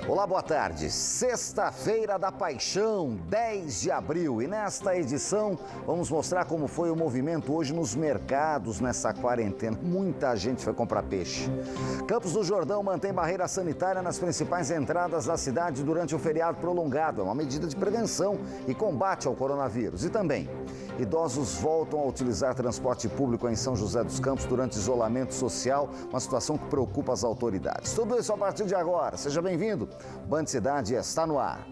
Olá, boa tarde. Sexta-feira da Paixão, 10 de abril. E nesta edição vamos mostrar como foi o movimento hoje nos mercados nessa quarentena. Muita gente foi comprar peixe. Campos do Jordão mantém barreira sanitária nas principais entradas da cidade durante o feriado prolongado. É uma medida de prevenção e combate ao coronavírus. E também, idosos voltam a utilizar transporte público em São José dos Campos durante isolamento social, uma situação que preocupa as autoridades. Tudo isso a partir de agora. Seja bem-vindo. Band Cidade está no ar.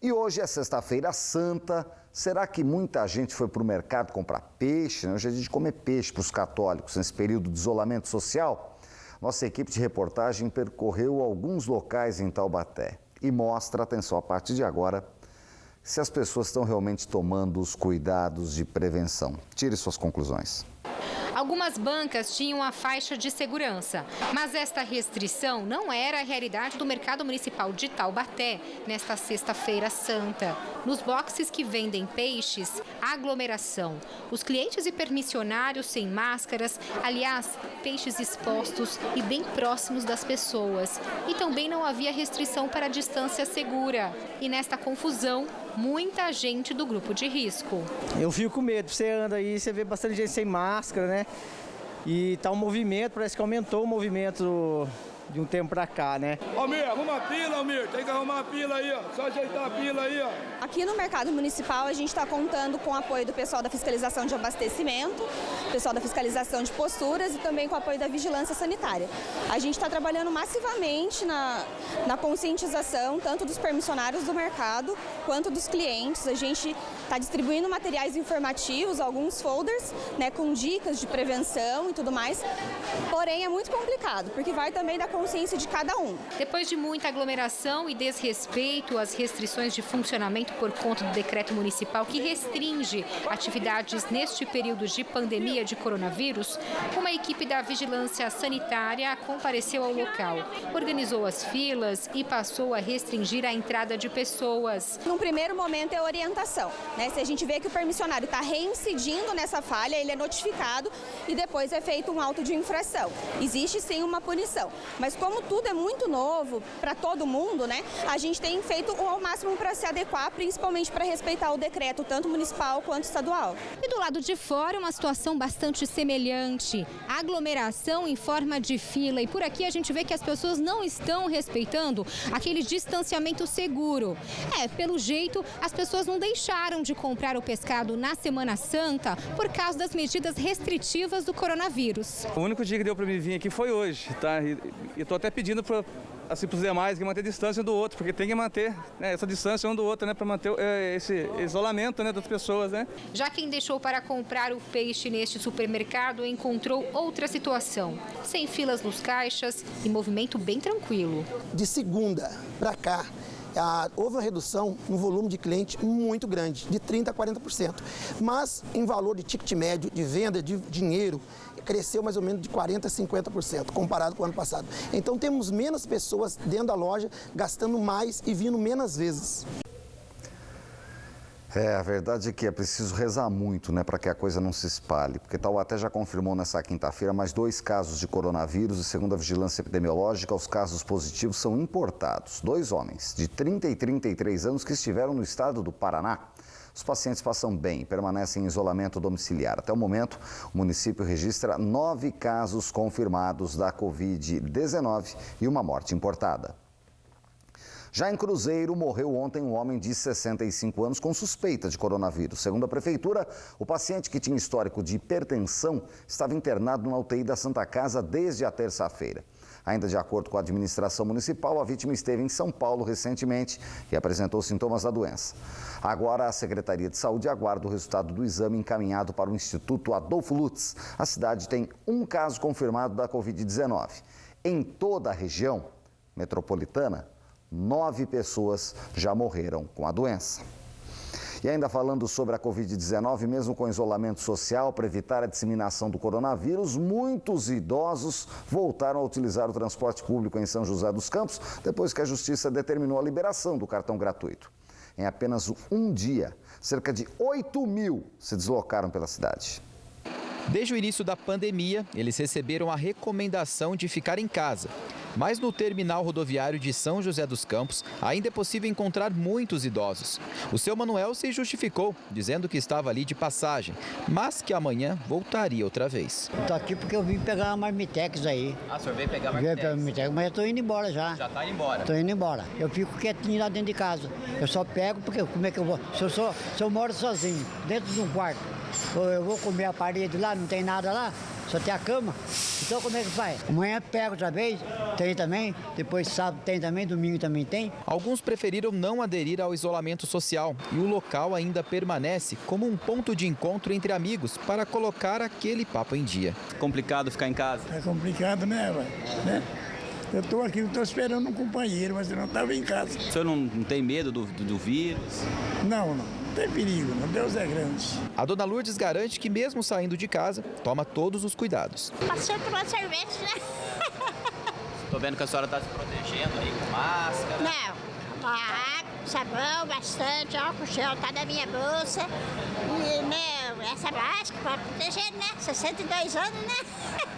E hoje é sexta-feira santa. Será que muita gente foi para o mercado comprar peixe? Hoje é dia de comer peixe para os católicos nesse período de isolamento social. Nossa equipe de reportagem percorreu alguns locais em Taubaté e mostra, atenção, a partir de agora, se as pessoas estão realmente tomando os cuidados de prevenção. Tire suas conclusões. Algumas bancas tinham a faixa de segurança, mas esta restrição não era a realidade do mercado municipal de Taubaté nesta sexta-feira santa. Nos boxes que vendem peixes, aglomeração. Os clientes e permissionários sem máscaras, aliás, peixes expostos e bem próximos das pessoas. E também não havia restrição para a distância segura. E nesta confusão, muita gente do grupo de risco. Eu fico com medo, você anda aí, você vê bastante gente sem máscara, né? E tá um movimento, parece que aumentou o movimento de um tempo pra cá, né? Almir, arruma a pila, Almir, tem que arrumar a pila aí, ó. Só ajeitar a pila aí, ó. Aqui no Mercado Municipal a gente está contando com o apoio do pessoal da fiscalização de abastecimento, pessoal da fiscalização de posturas e também com o apoio da vigilância sanitária. A gente está trabalhando massivamente na conscientização, tanto dos permissionários do mercado quanto dos clientes. A gente está distribuindo materiais informativos, alguns folders, né, com dicas de prevenção e tudo mais. Porém, é muito complicado, porque vai também da consciência de cada um. Depois de muita aglomeração e desrespeito às restrições de funcionamento por conta do decreto municipal que restringe atividades neste período de pandemia de coronavírus, uma equipe da vigilância sanitária compareceu ao local, organizou as filas e passou a restringir a entrada de pessoas. Num primeiro momento é orientação, né? Se a gente vê que o permissionário está reincidindo nessa falha, ele é notificado e depois é feito um auto de infração. Existe sim uma punição. Mas como tudo é muito novo para todo mundo, né, a gente tem feito o máximo para se adequar, principalmente para respeitar o decreto, tanto municipal quanto estadual. E do lado de fora, uma situação bastante semelhante. Aglomeração em forma de fila. E por aqui a gente vê que as pessoas não estão respeitando aquele distanciamento seguro. Pelo jeito, as pessoas não deixaram de comprar o pescado na Semana Santa por causa das medidas restritivas do coronavírus. O único dia que deu para mim vir aqui foi hoje, tá? E estou até pedindo para os demais que manter a distância um do outro, porque tem que manter, né, essa distância um do outro, né, para manter esse isolamento, né, das pessoas, né? Já quem deixou para comprar o peixe neste supermercado encontrou outra situação, sem filas nos caixas e movimento bem tranquilo. De segunda para cá, houve uma redução no volume de cliente muito grande, de 30% a 40%. Mas em valor de ticket médio, de venda de dinheiro, cresceu mais ou menos de 40% a 50% comparado com o ano passado. Então temos menos pessoas dentro da loja gastando mais e vindo menos vezes. A verdade é que é preciso rezar muito, né, para que a coisa não se espalhe, porque Taubaté já confirmou nessa quinta-feira mais 2 casos de coronavírus e, segundo a vigilância epidemiológica, os casos positivos são importados. 2 homens de 30 e 33 anos que estiveram no estado do Paraná. Os pacientes passam bem e permanecem em isolamento domiciliar. Até o momento, o município registra 9 casos confirmados da Covid-19 e uma morte importada. Já em Cruzeiro, morreu ontem um homem de 65 anos com suspeita de coronavírus. Segundo a prefeitura, o paciente que tinha histórico de hipertensão estava internado na UTI da Santa Casa desde a terça-feira. Ainda de acordo com a administração municipal, a vítima esteve em São Paulo recentemente e apresentou sintomas da doença. Agora, a Secretaria de Saúde aguarda o resultado do exame encaminhado para o Instituto Adolfo Lutz. A cidade tem um caso confirmado da Covid-19. Em toda a região metropolitana, 9 pessoas já morreram com a doença. E ainda falando sobre a Covid-19, mesmo com isolamento social para evitar a disseminação do coronavírus, muitos idosos voltaram a utilizar o transporte público em São José dos Campos, depois que a Justiça determinou a liberação do cartão gratuito. Em apenas um dia, cerca de 8.000 se deslocaram pela cidade. Desde o início da pandemia, eles receberam a recomendação de ficar em casa. Mas no terminal rodoviário de São José dos Campos ainda é possível encontrar muitos idosos. O seu Manuel se justificou, dizendo que estava ali de passagem, mas que amanhã voltaria outra vez. Estou aqui porque eu vim pegar uma Marmitex aí. Ah, o senhor veio pegar Marmitex, mas eu estou indo embora já. Já está indo embora? Estou indo embora. Eu fico quietinho lá dentro de casa. Eu só pego porque como é que eu vou? Se eu moro sozinho, dentro de um quarto, eu vou comer a parede lá, não tem nada lá, só tem a cama. Então como é que faz? Amanhã pego outra vez, tem também, depois sábado tem também, domingo também tem. Alguns preferiram não aderir ao isolamento social e o local ainda permanece como um ponto de encontro entre amigos para colocar aquele papo em dia. Complicado ficar em casa? É complicado, né? Eu estou aqui, estou esperando um companheiro, mas eu não estava em casa. O senhor não tem medo do vírus? Não tem perigo, não. Deus é grande. A dona Lourdes garante que mesmo saindo de casa, toma todos os cuidados. Passei por uma cerveja, né? Tô vendo que a senhora está se protegendo aí com máscara. Não, água, sabão, bastante, álcool gel, tá na minha bolsa. E, essa máscara para proteger, né? 62 anos, né?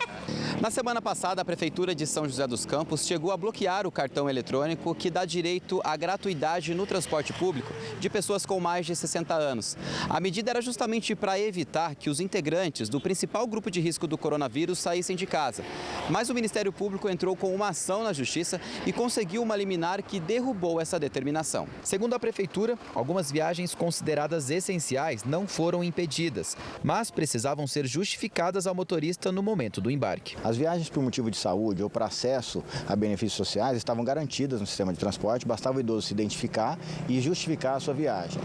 Na semana passada, a Prefeitura de São José dos Campos chegou a bloquear o cartão eletrônico que dá direito à gratuidade no transporte público de pessoas com mais de 60 anos. A medida era justamente para evitar que os integrantes do principal grupo de risco do coronavírus saíssem de casa. Mas o Ministério Público entrou com uma ação na Justiça e conseguiu uma liminar que derrubou essa determinação. Segundo a Prefeitura, algumas viagens consideradas essenciais não foram impedidas, mas precisavam ser justificadas ao motorista no momento do embarque. As viagens por motivo de saúde ou para acesso a benefícios sociais estavam garantidas no sistema de transporte, bastava o idoso se identificar e justificar a sua viagem.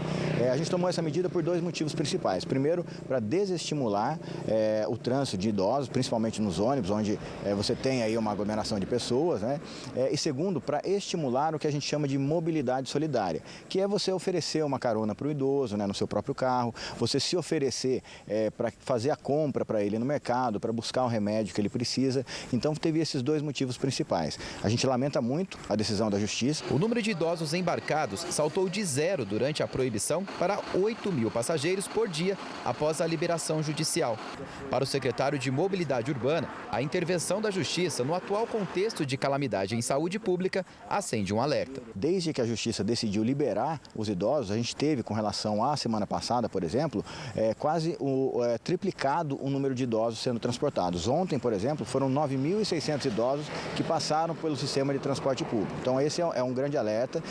A gente tomou essa medida por dois motivos principais. Primeiro, para desestimular o trânsito de idosos, principalmente nos ônibus, onde você tem aí uma aglomeração de pessoas, né? E segundo, para estimular o que a gente chama de mobilidade solidária, que é você oferecer uma carona para o idoso, né, no seu próprio carro, você se oferecer para fazer a compra para ele no mercado, para buscar o remédio que ele precisa. Então teve esses dois motivos principais. A gente lamenta muito a decisão da Justiça. O número de idosos embarcados saltou de 0 durante a proibição para 8.000 passageiros por dia após a liberação judicial. Para o secretário de Mobilidade Urbana, a intervenção da Justiça no atual contexto de calamidade em saúde pública acende um alerta. Desde que a Justiça decidiu liberar os idosos, a gente teve, com relação à semana passada, por exemplo, quase triplicado o número de idosos sendo transportados. Ontem, por exemplo, foram 9.600 idosos que passaram pelo sistema de transporte público. Então esse é um grande alerta,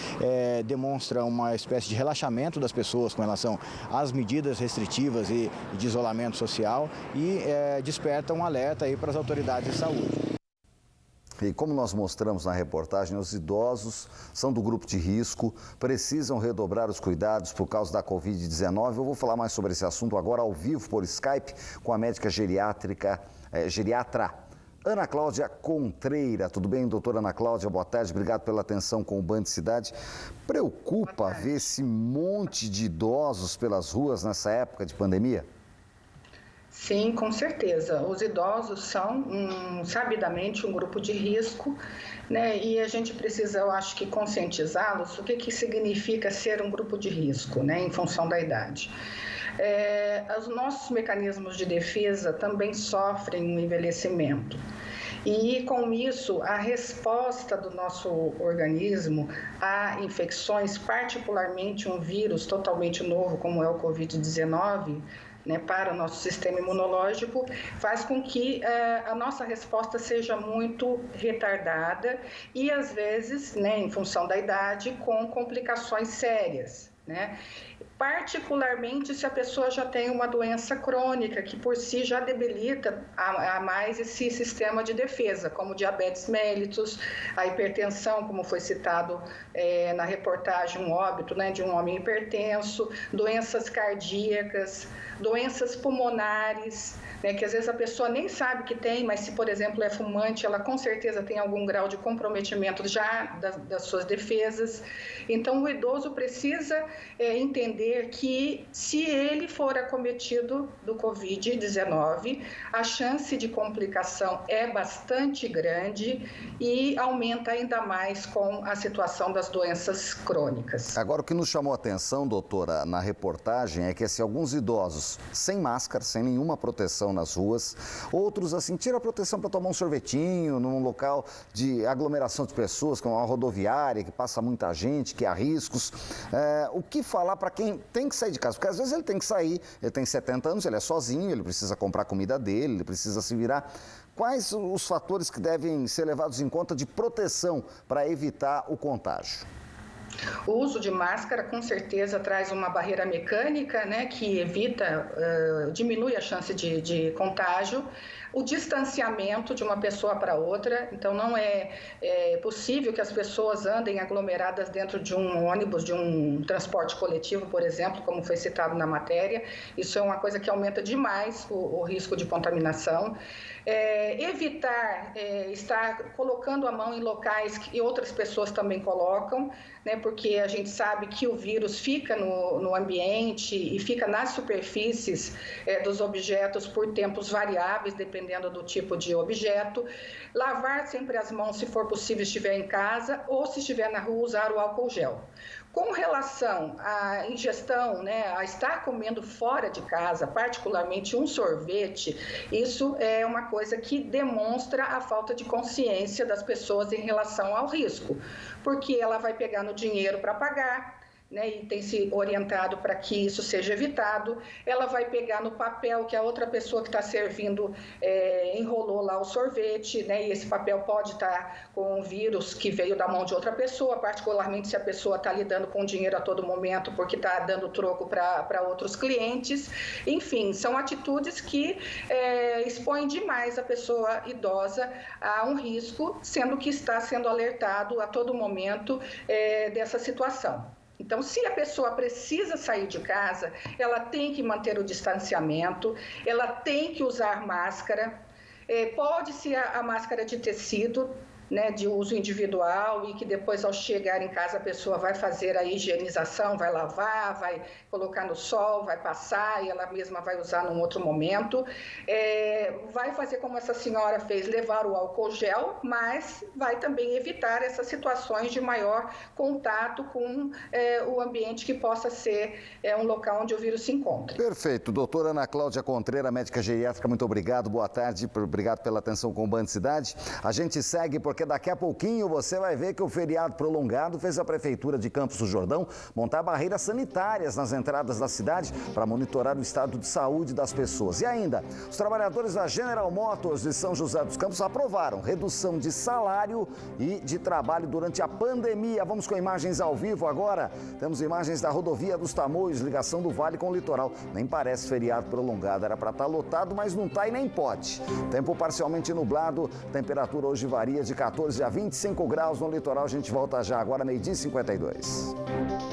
demonstra uma espécie de relaxamento das pessoas com relação às medidas restritivas e de isolamento social e desperta um alerta aí para as autoridades de saúde. E como nós mostramos na reportagem, os idosos são do grupo de risco, precisam redobrar os cuidados por causa da Covid-19. Eu vou falar mais sobre esse assunto agora ao vivo por Skype com a médica geriatra Ana Cláudia Contreira. Tudo bem, doutora Ana Cláudia? Boa tarde, obrigado pela atenção com o Band Cidade. Preocupa ver esse monte de idosos pelas ruas nessa época de pandemia? Sim, com certeza. Os idosos são, sabidamente, um grupo de risco, né? E a gente precisa, eu acho que, conscientizá-los o que significa ser um grupo de risco, né? Em função da idade. Os nossos mecanismos de defesa também sofrem um envelhecimento. E, com isso, a resposta do nosso organismo a infecções, particularmente um vírus totalmente novo, como é o Covid-19, né, para o nosso sistema imunológico, faz com que a nossa resposta seja muito retardada e, às vezes, né, em função da idade, com complicações sérias, né? Particularmente se a pessoa já tem uma doença crônica, que por si já debilita a mais esse sistema de defesa, como diabetes mellitus, a hipertensão, como foi citado na reportagem, um óbito, né, de um homem hipertenso, doenças cardíacas, doenças pulmonares, né, que às vezes a pessoa nem sabe que tem, mas se, por exemplo, é fumante, ela com certeza tem algum grau de comprometimento já das suas defesas. Então, o idoso precisa entender entender que se ele for acometido do Covid-19, a chance de complicação é bastante grande e aumenta ainda mais com a situação das doenças crônicas. Agora, o que nos chamou a atenção, doutora, na reportagem é que alguns idosos sem máscara, sem nenhuma proteção nas ruas, outros assim, tiram a proteção para tomar um sorvetinho num local de aglomeração de pessoas, como uma rodoviária, que passa muita gente, que há riscos. O que falar para quem tem que sair de casa? Porque às vezes ele tem que sair, ele tem 70 anos, ele é sozinho, ele precisa comprar a comida dele, ele precisa se virar. Quais os fatores que devem ser levados em conta de proteção para evitar o contágio? O uso de máscara, com certeza, traz uma barreira mecânica, né, que evita, diminui a chance de contágio. O distanciamento de uma pessoa para outra, então não é possível que as pessoas andem aglomeradas dentro de um ônibus, de um transporte coletivo, por exemplo, como foi citado na matéria. Isso é uma coisa que aumenta demais o risco de contaminação. Evitar estar colocando a mão em locais que outras pessoas também colocam, né, porque a gente sabe que o vírus fica no ambiente e fica nas superfícies dos objetos por tempos variáveis, dependendo do tipo de objeto. Lavar sempre as mãos, se for possível, estiver em casa, ou se estiver na rua, usar o álcool gel. Com relação à ingestão, né, a estar comendo fora de casa, particularmente um sorvete, isso é uma coisa que demonstra a falta de consciência das pessoas em relação ao risco, porque ela vai pegar no dinheiro para pagar, né, e tem se orientado para que isso seja evitado. Ela vai pegar no papel que a outra pessoa que está servindo enrolou lá o sorvete, né, e esse papel pode estar com um vírus que veio da mão de outra pessoa, particularmente se a pessoa está lidando com dinheiro a todo momento porque está dando troco para outros clientes. Enfim, são atitudes que expõem demais a pessoa idosa a um risco, sendo que está sendo alertado a todo momento dessa situação. Então, se a pessoa precisa sair de casa, ela tem que manter o distanciamento, ela tem que usar máscara, pode ser a máscara de tecido, né, de uso individual, e que depois, ao chegar em casa, a pessoa vai fazer a higienização, vai lavar, vai colocar no sol, vai passar e ela mesma vai usar num outro momento. Vai fazer como essa senhora fez, levar o álcool gel, mas vai também evitar essas situações de maior contato com o ambiente que possa ser um local onde o vírus se encontra. Perfeito. Doutora Ana Cláudia Contreira, médica geriátrica, muito obrigado, boa tarde, obrigado pela atenção com o Band Cidade. A gente segue porque daqui a pouquinho você vai ver que o feriado prolongado fez a Prefeitura de Campos do Jordão montar barreiras sanitárias nas entradas da cidade para monitorar o estado de saúde das pessoas. E ainda, os trabalhadores da General Motors de São José dos Campos aprovaram redução de salário e de trabalho durante a pandemia. Vamos com imagens ao vivo agora. Temos imagens da rodovia dos Tamoios, ligação do Vale com o litoral. Nem parece feriado prolongado, era para estar lotado, mas não está e nem pode. Tempo parcialmente nublado, temperatura hoje varia de 14 a 25 graus no litoral. A gente volta já agora, 12h52.